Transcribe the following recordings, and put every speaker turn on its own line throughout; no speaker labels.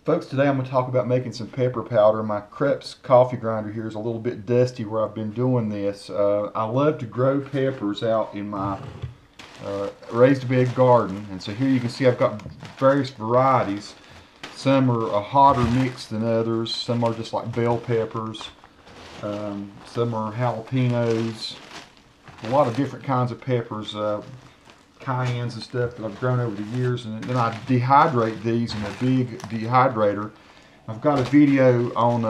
Folks, today I'm going to talk about making some pepper powder. My Krups coffee grinder here is a little bit dusty where I've been doing this. I love to grow peppers out in my raised bed garden, and so here you can see I've got various varieties. Some are a hotter mix than others. Some are just like bell peppers. Some are jalapenos. A lot of different kinds of peppers. Cayennes and stuff that I've grown over the years, and then I dehydrate these in a big dehydrator. I've got a video on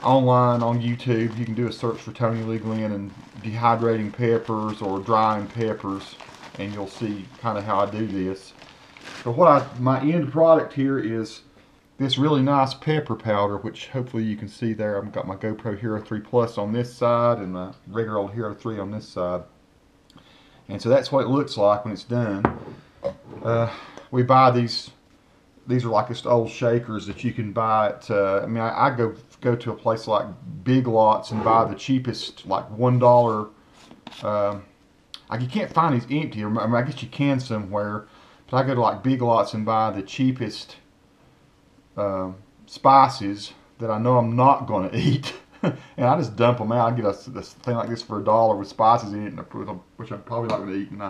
online on YouTube. You can do a search for Tony Lee Glenn and dehydrating peppers or drying peppers, and you'll see kind of how I do this. So my end product here is this really nice pepper powder, which hopefully you can see there. I've got my GoPro Hero 3 Plus on this side and my regular old Hero 3 on this side. And so that's what it looks like when it's done. We buy these are like just old shakers that you can buy at, I go to a place like Big Lots and buy the cheapest, like $1, you can't find these empty, I guess you can somewhere, but I go to like Big Lots and buy the cheapest spices that I know I'm not going to eat. And I just dump them out. I get a thing like this for $1 with spices in it, which I'm probably not going to eat. And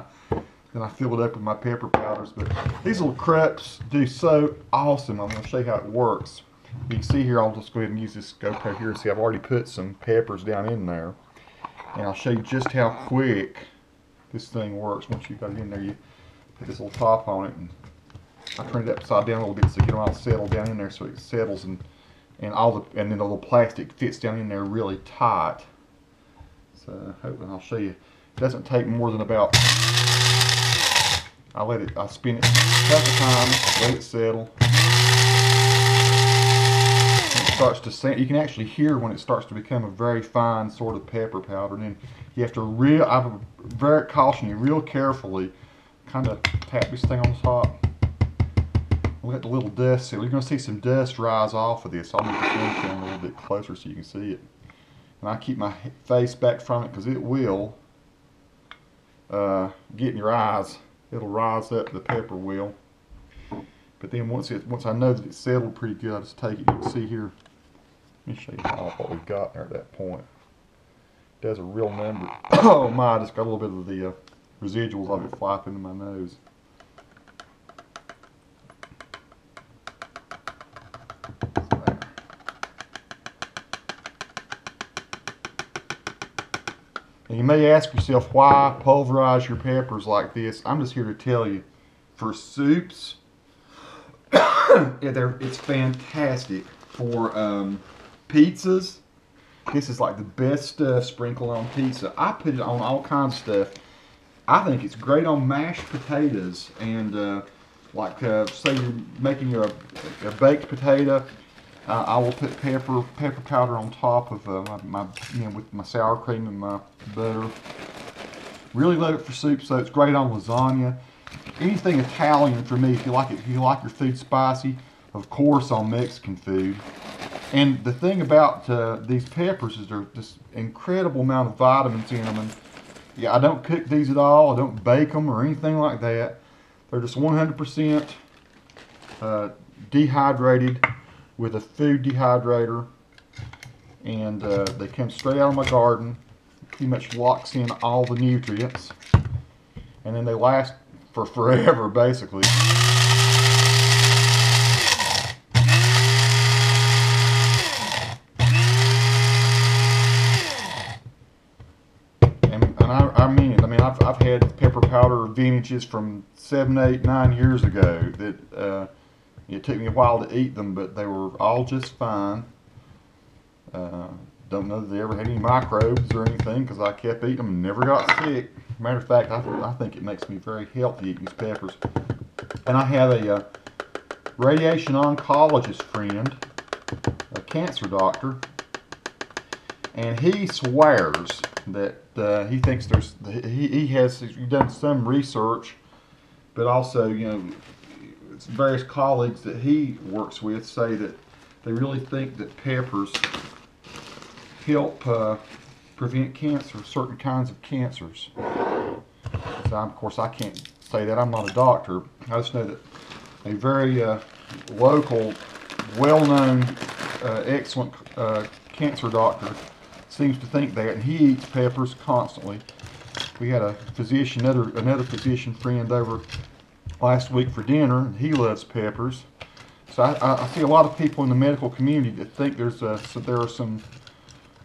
then I fill it up with my pepper powders. But these little Krups do so awesome. I'm going to show you how it works. You can see here, I'll just go ahead and use this GoPro here. See, I've already put some peppers down in there. And I'll show you just how quick this thing works. Once you've got it in there, you put this little top on it. And I turn it upside down a little bit so you get them all settled down in there so it settles, and then the little plastic fits down in there really tight. So I'll show you. It doesn't take more than about, I spin it a couple times, let it settle. It starts to sand. You can actually hear when it starts to become a very fine sort of pepper powder. And then you have to I very caution you real carefully, kind of tap this thing on the top. Let the little dust settle. You're going to see some dust rise off of this. I'll move the film cam a little bit closer so you can see it. And I keep my face back from it because it will get in your eyes. It'll rise up, the pepper will. But then once I know that it's settled pretty good, I just take it. You can see here. Let me show you what we've got there at that point. It does a real number. Oh my! I just got a little bit of the residuals of it flapping in my nose. And you may ask yourself, why pulverize your peppers like this? I'm just here to tell you, for soups, it's fantastic. For pizzas, this is like the best stuff sprinkled on pizza. I put it on all kinds of stuff. I think it's great on mashed potatoes, and say you're making a baked potato. I will put pepper powder on top of with my sour cream and my butter. Really love it for soup, so it's great on lasagna. Anything Italian for me. If you like your food spicy, of course on Mexican food. And the thing about these peppers is there's this incredible amount of vitamins in them. And yeah, I don't cook these at all. I don't bake them or anything like that. They're just 100% dehydrated with a food dehydrator, and they come straight out of my garden. Pretty much locks in all the nutrients, and then they last for forever, basically. And I mean it. I mean, I've had pepper powder vintages from 7, 8, 9 years ago that. It took me a while to eat them, but they were all just fine. Don't know that they ever had any microbes or anything because I kept eating them and never got sick. Matter of fact, I think it makes me very healthy eating these peppers. And I have a radiation oncologist friend, a cancer doctor, and he swears that he thinks he's done some research, but also, various colleagues that he works with say that they really think that peppers help prevent cancer, certain kinds of cancers. So of course I can't say that. I'm not a doctor. I just know that a very local, well-known, excellent cancer doctor seems to think that, and he eats peppers constantly. We had a physician, another physician friend over last week for dinner, and he loves peppers. So I see a lot of people in the medical community that think there are some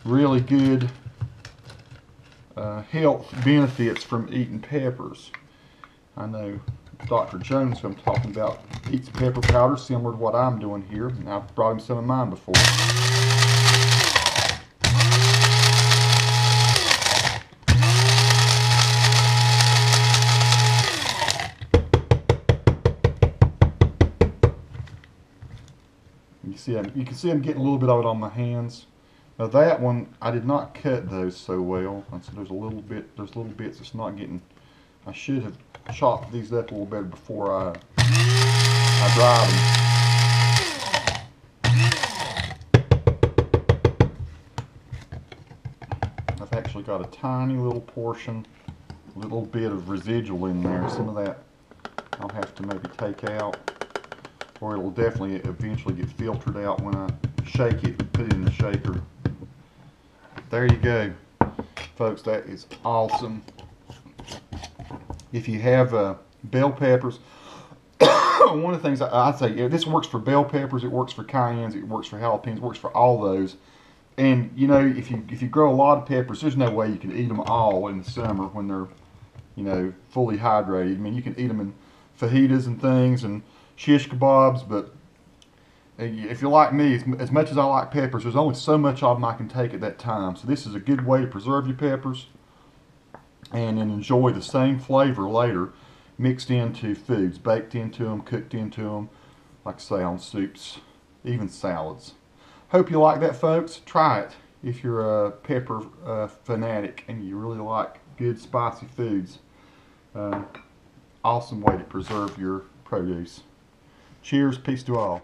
really good health benefits from eating peppers. I know Dr. Jones, who I'm talking about, eats pepper powder similar to what I'm doing here, and I've brought him some of mine before. You can see I'm getting a little bit of it on my hands. Now that one, I did not cut those so well, and so there's little bits that's not getting. I should have chopped these up a little better before I dried them. I've actually got a tiny little portion, little bit of residual in there. Some of that I'll have to maybe take out, or it'll definitely eventually get filtered out when I shake it and put it in the shaker. There you go, folks. That is awesome. If you have bell peppers, one of the things I'd say, this works for bell peppers, it works for cayennes, it works for jalapenos, it works for all those. And you know, if you grow a lot of peppers, there's no way you can eat them all in the summer when they're, you know, fully hydrated. I mean, you can eat them in fajitas and things and shish kebabs, but if you're like me, as much as I like peppers, there's only so much of them I can take at that time. So this is a good way to preserve your peppers and then enjoy the same flavor later, mixed into foods, baked into them, cooked into them, like I say, on soups, even salads. Hope you like that, folks. Try it if you're a pepper fanatic and you really like good spicy foods. Awesome way to preserve your produce. Cheers, peace to all.